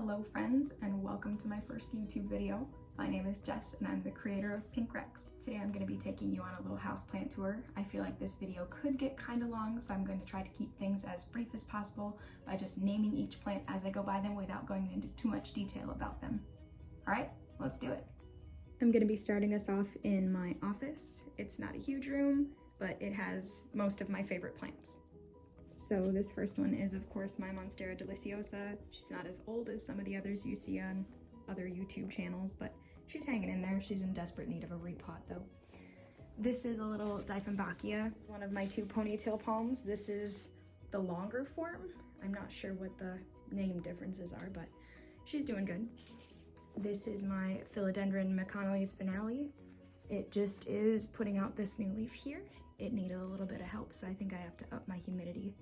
Hello friends, and welcome to my first YouTube video. My name is Jess and I'm the creator of Pink Rex. Today I'm going to be taking you on a little houseplant tour. I feel like this video could get kind of long, so I'm going to try to keep things as brief as possible by just naming each plant as I go by them without going into too much detail about them. Alright, let's do it. I'm going to be starting us off in my office. It's not a huge room, but it has most of my favorite plants. So this first one is, of course, my Monstera Deliciosa. She's not as old as some of the others you see on other YouTube channels, but she's hanging in there. She's in desperate need of a repot, though. This is a little Dieffenbachia, one of my two ponytail palms. This is the longer form. I'm not sure what the name differences are, but she's doing good. This is my Philodendron McConnelly's Finale. It just is putting out this new leaf here. It needed a little bit of help, so I think I have to up my humidity.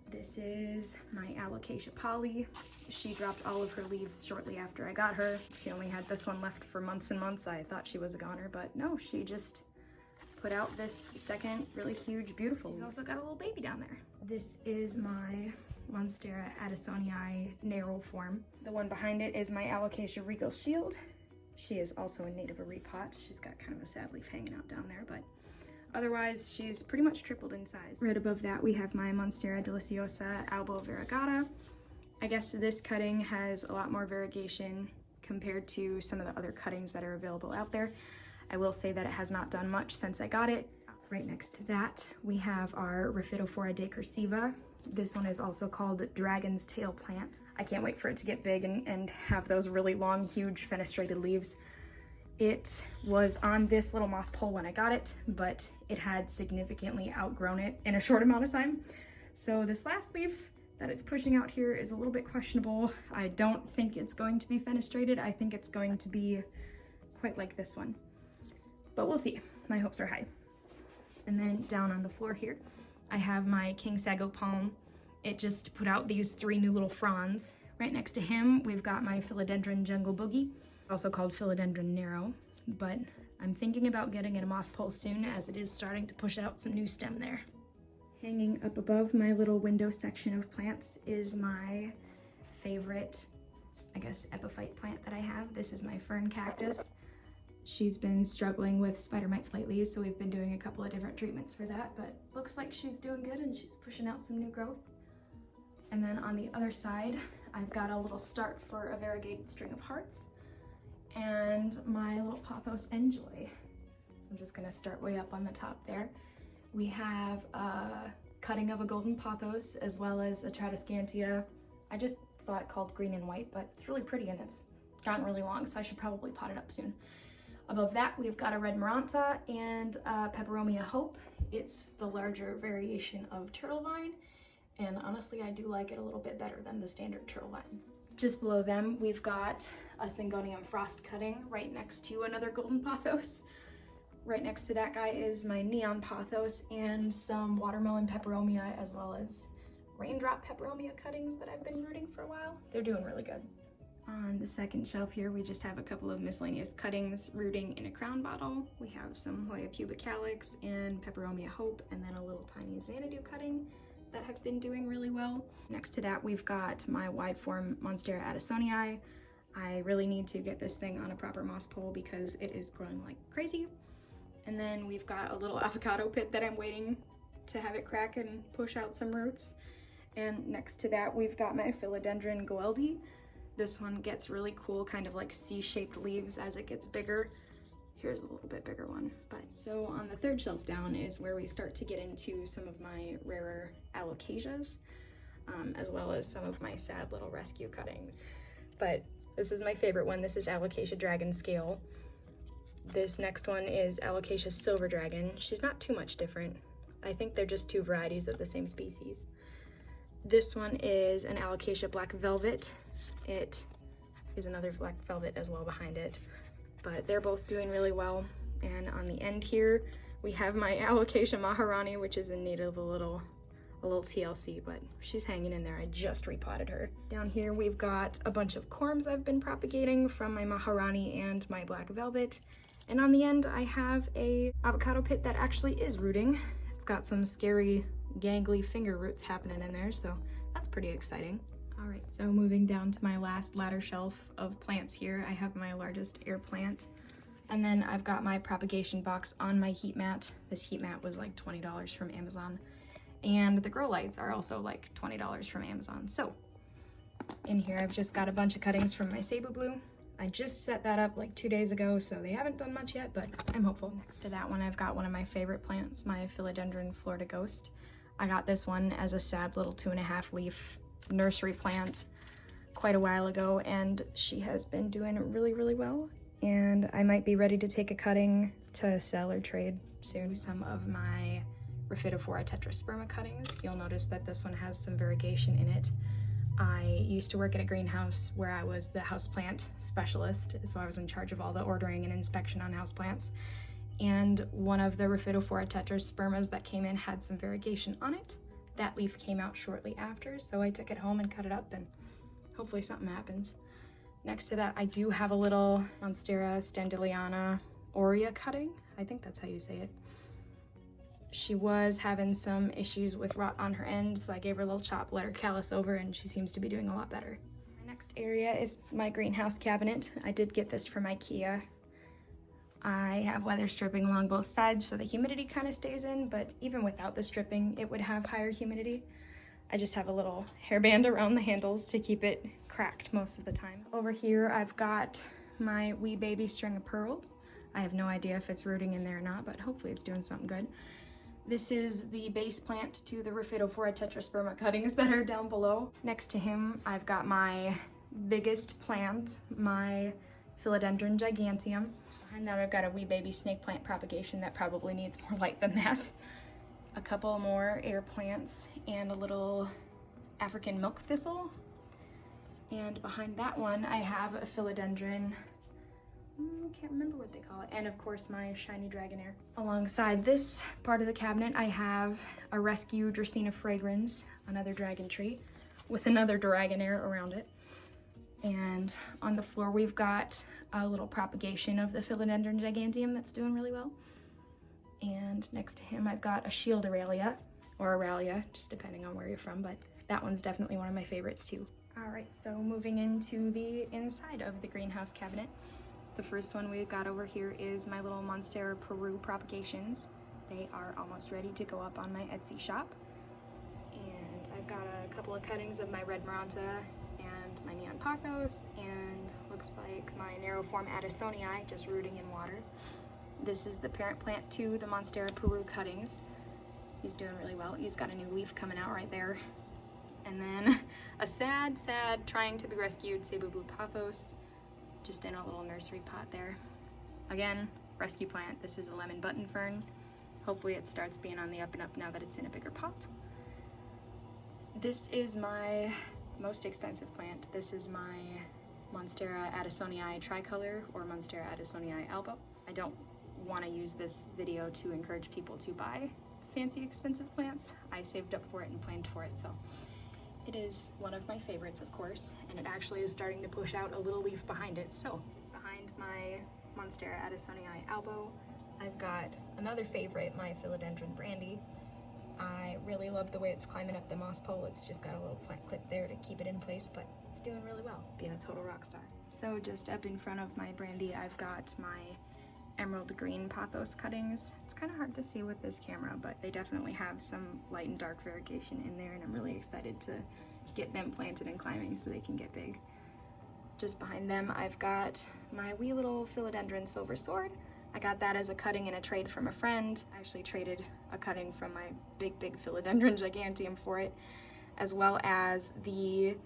This is my Alocasia Poly. She dropped all of her leaves shortly after I got her. She only had this one left for months and months. I thought she was a goner, but no, she just put out this second really huge, beautiful. She's also got a little baby down there. This is my Monstera Addisoniae narrow form. The one behind it is my Alocasia Regal Shield. She is also in need of a repot. She's got kind of a sad leaf hanging out down there, but otherwise, she's pretty much tripled in size. Right above that, we have my Monstera Deliciosa Albo Varagata. I guess this cutting has a lot more variegation compared to some of the other cuttings that are available out there. I will say that it has not done much since I got it. Right next to that, we have our Rhaphidophora decursiva. This one is also called Dragon's Tail Plant. I can't wait for it to get big and have those really long, huge fenestrated leaves. It was on this little moss pole when I got it, but it had significantly outgrown it in a short amount of time. So this last leaf that it's pushing out here is a little bit questionable. I don't think it's going to be fenestrated. I think it's going to be quite like this one, but we'll see. My hopes are high. And then down on the floor here, I have my King Sago palm. It just put out these three new little fronds. Right next to him, we've got my Philodendron Jungle Boogie, also called Philodendron Narrow, but I'm thinking about getting it a moss pole soon as it is starting to push out some new stem there. Hanging up above my little window section of plants is my favorite, I guess, epiphyte plant that I have. This is my Fern Cactus. She's been struggling with spider mites lately, so we've been doing a couple of different treatments for that, but looks like she's doing good and she's pushing out some new growth. And then on the other side, I've got a little start for a variegated string of hearts and my little Pothos Enjoy. So I'm just gonna start way up on the top there. We have a cutting of a golden pothos as well as a Tradescantia. I just saw it called green and white, but it's really pretty and it's gotten really long, so I should probably pot it up soon. Above that, we've got a red Maranta and a Peperomia Hope. It's the larger variation of turtle vine, and honestly, I do like it a little bit better than the standard turtle vine. Just below them, we've got a Syngonium frost cutting right next to another golden pothos. Right next to that guy is my neon pothos and some watermelon peperomia as well as raindrop peperomia cuttings that I've been rooting for a while. They're doing really good. On the second shelf here, we just have a couple of miscellaneous cuttings rooting in a crown bottle. We have some Hoya Calyx and Peperomia Hope, and then a little tiny Xanadu cutting that have been doing really well. Next to that, we've got my wide form Monstera Addisoniae. I really need to get this thing on a proper moss pole because it is growing like crazy. And then we've got a little avocado pit that I'm waiting to have it crack and push out some roots. And next to that, we've got my Philodendron Goelde. This one gets really cool, kind of like C-shaped leaves as it gets bigger. Here's a little bit bigger one. But so on the third shelf down is where we start to get into some of my rarer alocasias, as well as some of my sad little rescue cuttings. But this is my favorite one. This is Alocasia Dragon Scale. This next one is Alocasia Silver Dragon. She's not too much different. I think they're just two varieties of the same species. This one is an Alocasia Black Velvet. It is another Black Velvet as well behind it, but they're both doing really well. And on the end here, we have my Alocasia Maharani, which is in need of a little TLC, but she's hanging in there. I just repotted her. Down here, we've got a bunch of corms I've been propagating from my Maharani and my Black Velvet. And on the end, I have a avocado pit that actually is rooting. It's got some scary gangly finger roots happening in there, so that's pretty exciting. All right, so moving down to my last ladder shelf of plants here, I have my largest air plant. And then I've got my propagation box on my heat mat. This heat mat was like $20 from Amazon. And the grow lights are also like $20 from Amazon. So in here, I've just got a bunch of cuttings from my Cebu Blue. I just set that up like 2 days ago, so they haven't done much yet, but I'm hopeful. Next to that one, I've got one of my favorite plants, my Philodendron Florida Ghost. I got this one as a sad little 2.5 leaf nursery plant quite a while ago, and she has been doing really, really well. And I might be ready to take a cutting to sell or trade soon. Some of my Rhaphidophora tetrasperma cuttings. You'll notice that this one has some variegation in it. I used to work at a greenhouse where I was the houseplant specialist, so I was in charge of all the ordering and inspection on houseplants. And one of the Rhaphidophora tetraspermas that came in had some variegation on it. That leaf came out shortly after, so I took it home and cut it up, and hopefully something happens. Next to that, I do have a little Monstera Standeliana aurea cutting. I think that's how you say it. She was having some issues with rot on her end, so I gave her a little chop, let her callus over, and she seems to be doing a lot better. My next area is my greenhouse cabinet. I did get this from IKEA. I have weather stripping along both sides so the humidity kind of stays in, but even without the stripping, it would have higher humidity. I just have a little hairband around the handles to keep it cracked most of the time. Over here, I've got my wee baby string of pearls. I have no idea if it's rooting in there or not, but hopefully it's doing something good. This is the base plant to the Rhaphidophora tetrasperma cuttings that are down below. Next to him, I've got my biggest plant, my Philodendron Gigantium. And then I've got a wee baby snake plant propagation that probably needs more light than that. A couple more air plants and a little African milk thistle. And behind that one, I have a Philodendron, can't remember what they call it, and of course my shiny Dracaena. Alongside this part of the cabinet, I have a rescue Dracaena fragrans, another dragon tree, with another Dracaena around it. And on the floor, we've got a little propagation of the Philodendron Gigantium that's doing really well. And next to him, I've got a shield Aralia, or Aralia, just depending on where you're from, but that one's definitely one of my favorites too. All right, so moving into the inside of the greenhouse cabinet. The first one we've got over here is my little Monstera Peru propagations. They are almost ready to go up on my Etsy shop. And I've got a couple of cuttings of my red Maranta and my neon Pothos, and looks like my narrow form Addisoniae just rooting in water. This is the parent plant to the Monstera Peru cuttings. He's doing really well. He's got a new leaf coming out right there. And then a sad, trying to be rescued Cebu Blue Pothos, just in a little nursery pot there. Again, rescue plant. This is a lemon button fern. Hopefully it starts being on the up and up now that it's in a bigger pot. This is my most expensive plant. This is my Monstera Addisoniae tricolor, or Monstera Addisoniae Albo. I don't want to use this video to encourage people to buy fancy expensive plants. I saved up for it and planned for it, so it is one of my favorites, of course, and it actually is starting to push out a little leaf behind it. So just behind my Monstera Addisoniae Albo, I've got another favorite, my Philodendron Brandy. I really love the way it's climbing up the moss pole. It's just got a little flat clip there to keep it in place, but it's doing really well, being a total rock star. So just up in front of my Brandy, I've got my emerald green Pothos cuttings. It's kind of hard to see with this camera, but they definitely have some light and dark variegation in there, and I'm really excited to get them planted and climbing so they can get big. Just behind them, I've got my wee little Philodendron Silver Sword. I got that as a cutting in a trade from a friend. I actually traded a cutting from my big Philodendron Gigantium for it, as well as the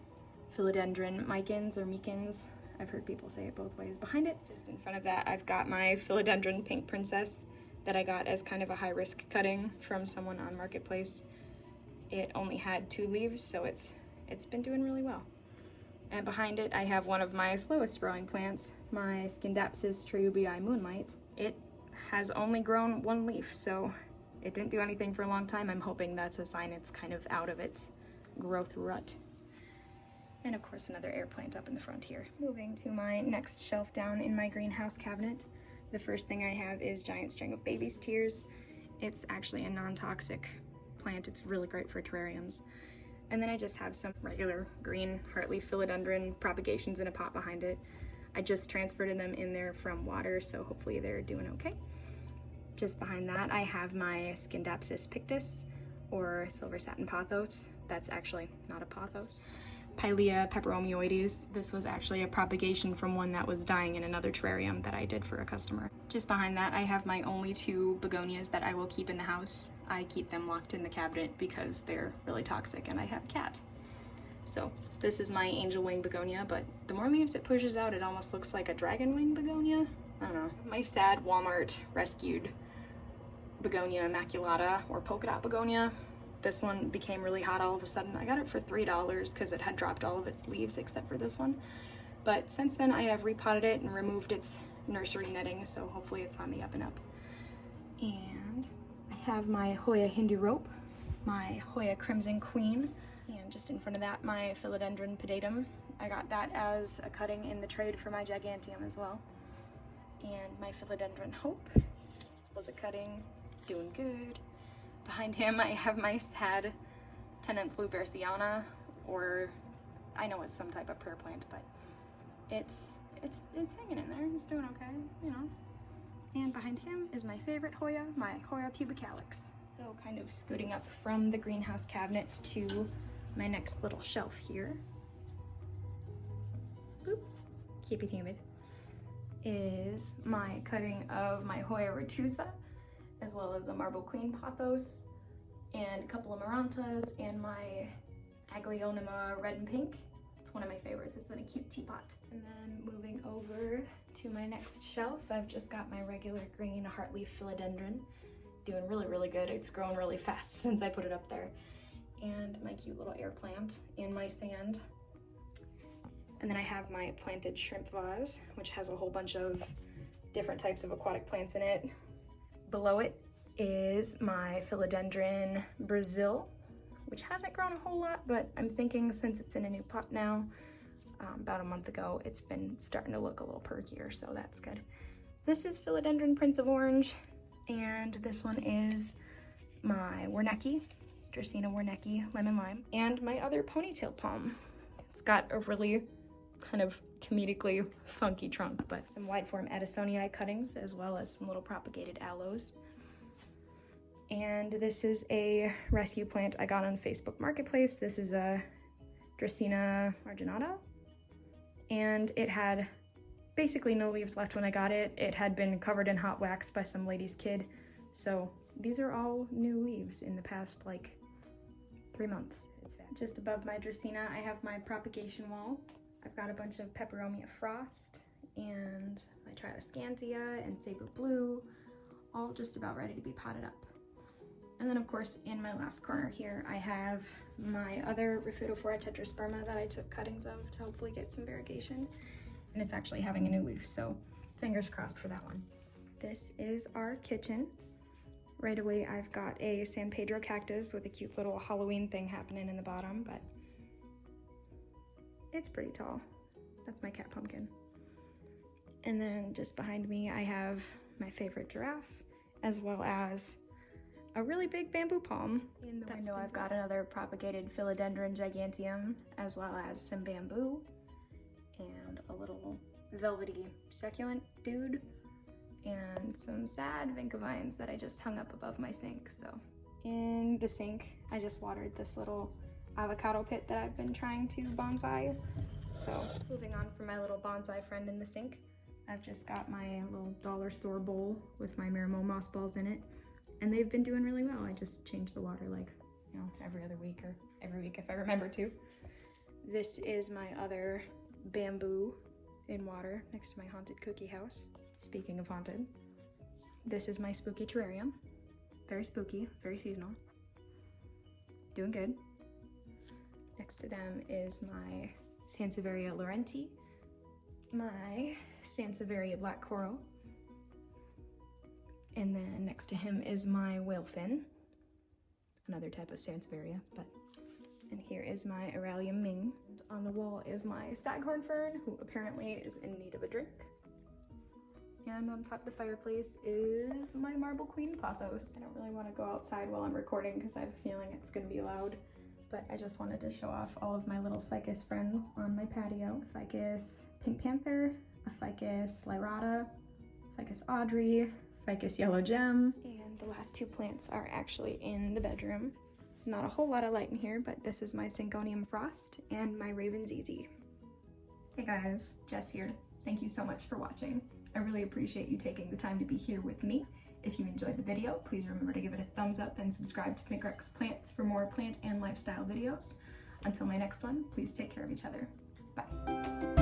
Philodendron Micans or Meekins. I've heard people say it both ways. Behind it, just in front of that, I've got my Philodendron Pink Princess that I got as kind of a high-risk cutting from someone on Marketplace. It only had 2 leaves, so it's been doing really well. And behind it, I have one of my slowest growing plants, my Scindapsus triubii Moonlight. It has only grown 1 leaf, so it didn't do anything for a long time. I'm hoping that's a sign it's kind of out of its growth rut. And of course, another air plant up in the front here. Moving to my next shelf down in my greenhouse cabinet, the first thing I have is Giant String of Baby's Tears. It's actually a non-toxic plant. It's really great for terrariums. And then I just have some regular green heartleaf philodendron propagations in a pot behind it. I just transferred them in there from water, so hopefully they're doing okay. Just behind that, I have my Scindapsus pictus, or silver satin pothos. That's actually not a pothos. Pilea peperomioides. This was actually a propagation from one that was dying in another terrarium that I did for a customer. Just behind that, I have my only 2 begonias that I will keep in the house. I keep them locked in the cabinet because they're really toxic and I have a cat. So this is my angel wing begonia, but the more leaves it pushes out, it almost looks like a dragon wing begonia. I don't know. My sad Walmart rescued Begonia immaculata, or polka dot begonia. This one became really hot all of a sudden. I got it for $3 because it had dropped all of its leaves except for this one. But since then I have repotted it and removed its nursery netting, so hopefully it's on the up and up. And I have my Hoya Hindu rope, my Hoya Crimson Queen, and just in front of that my Philodendron pedatum. I got that as a cutting in the trade for my Gigantium as well. And my Philodendron Hope was a cutting, doing good. Behind him, I have my sad Tenant Blue Berciana, or I know it's some type of prayer plant, but it's hanging in there. It's doing okay, you know. And behind him is my favorite Hoya, my Hoya pubicalix. So kind of scooting up from the greenhouse cabinet to my next little shelf here. Boop, keep it humid. Is my cutting of my Hoya Ratusa, as well as the Marble Queen Pothos, and a couple of Marantas, and my Aglionema red and pink. It's one of my favorites. It's in a cute teapot. And then moving over to my next shelf, I've just got my regular green heartleaf philodendron, doing really good. It's grown really fast since I put it up there. And my cute little air plant in my sand. And then I have my planted shrimp vase, which has a whole bunch of different types of aquatic plants in it. Below it is my Philodendron Brazil, which hasn't grown a whole lot, but I'm thinking since it's in a new pot now, about a month ago, it's been starting to look a little perkier, so that's good. This is Philodendron Prince of Orange, and this one is my Wernicke, Dracaena Wernicke Lemon Lime, and my other ponytail palm. It's got a really kind of comedically funky trunk, but some wide form Addisoniae cuttings, as well as some little propagated aloes. And this is a rescue plant I got on Facebook Marketplace. This is a Dracaena Arginata, and it had basically no leaves left when I got it. It had been covered in hot wax by some lady's kid, so these are all new leaves in the past like 3 months. It's fat. Just above my Dracaena, I have my propagation wall. I've got a bunch of Peperomia Frost and my Triscantia and Sabre Blue, all just about ready to be potted up. And then of course in my last corner here I have my other Rhiphidophora tetrasperma that I took cuttings of to hopefully get some variegation. And it's actually having a new leaf, so fingers crossed for that one. This is our kitchen. Right away I've got a San Pedro cactus with a cute little Halloween thing happening in the bottom, but it's pretty tall. That's my cat pumpkin. And then just behind me I have my favorite giraffe, as well as a really big bamboo palm. In the window I've got another propagated Philodendron Gigantium, as well as some bamboo and a little velvety succulent dude and some sad vinca vines that I just hung up above my sink. So in the sink I just watered this little avocado pit that I've been trying to bonsai. So moving on from my little bonsai friend in the sink, I've just got my little dollar store bowl with my Marimo moss balls in it, and they've been doing really well. I just change the water like, you know, every other week or every week if I remember to. This is my other bamboo in water next to my haunted cookie house. Speaking of haunted, this is my spooky terrarium. Very spooky, very seasonal. Doing good. Next to them is my Sansevieri Laurenti, my Sansevieri black coral, and then next to him is my whalefin, another type of Sansevieria, and here is my Aralium Ming. And on the wall is my Staghorn Fern, who apparently is in need of a drink. And on top of the fireplace is my Marble Queen Pothos. I don't really want to go outside while I'm recording because I have a feeling it's going to be loud. but I just wanted to show off all of my little ficus friends on my patio. Ficus pink panther, a ficus lyrata, ficus audrey, ficus yellow gem, and the last two plants are actually in the bedroom. Not a whole lot of light in here, but this is my Syngonium frost and my Raven ZZ. Hey guys, Jess here. Thank you so much for watching. I really appreciate you taking the time to be here with me. If you enjoyed the video, please remember to give it a thumbs up and subscribe to Pink Rex Plants for more plant and lifestyle videos. Until my next one, please take care of each other. Bye.